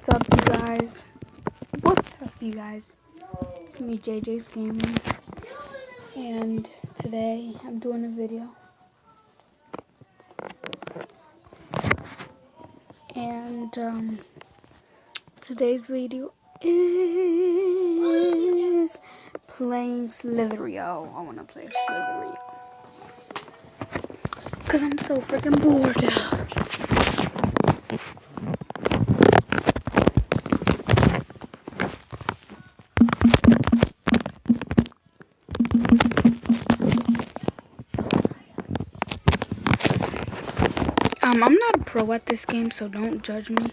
What's up, you guys? What's up, you guys? It's me, JJ's Gaming, and today I'm doing a video. And today's video is playing Slither.io. I want to play Slither.io because I'm so freaking bored. I'm not a pro at this game, so don't judge me.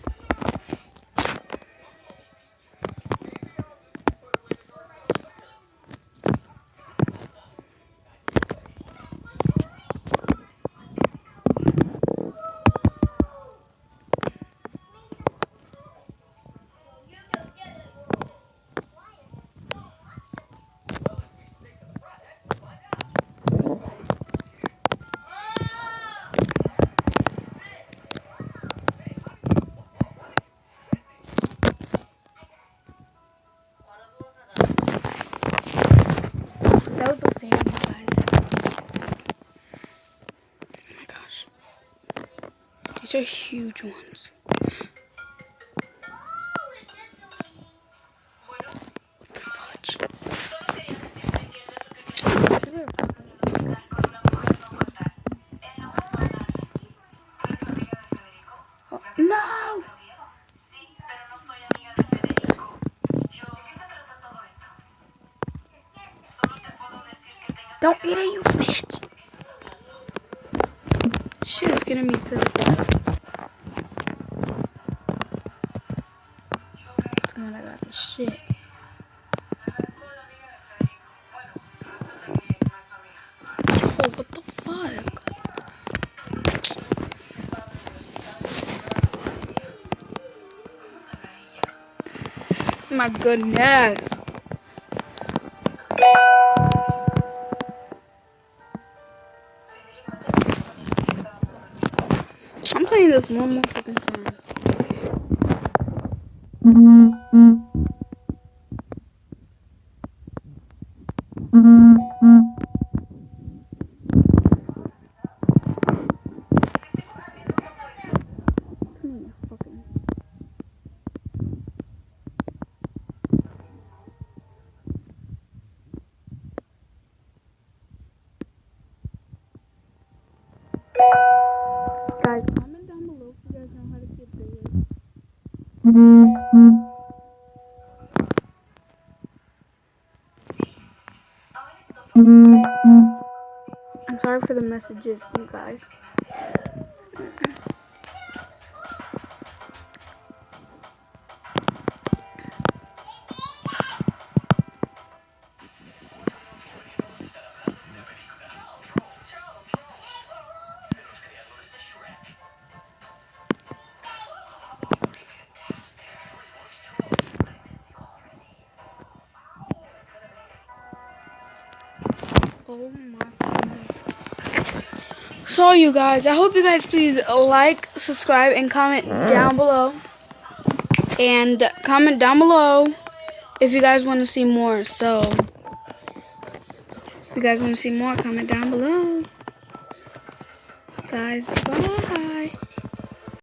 That was a fan, you guys. Oh my gosh. These are huge ones. What the fudge? Oh, no! Don't eat it, you bitch! Shit is getting me pissed off. Come on, I got this shit. Yo, what the fuck? My goodness. I'm playing this one more fucking time. Guys, comment down below if you guys know how to get bigger. I'm sorry for the messages, you guys. Oh my goodness. So you guys, I hope you guys please like, subscribe, and comment down below. And comment down below if you guys want to see more. So, if you guys want to see more, comment down below. Guys, bye.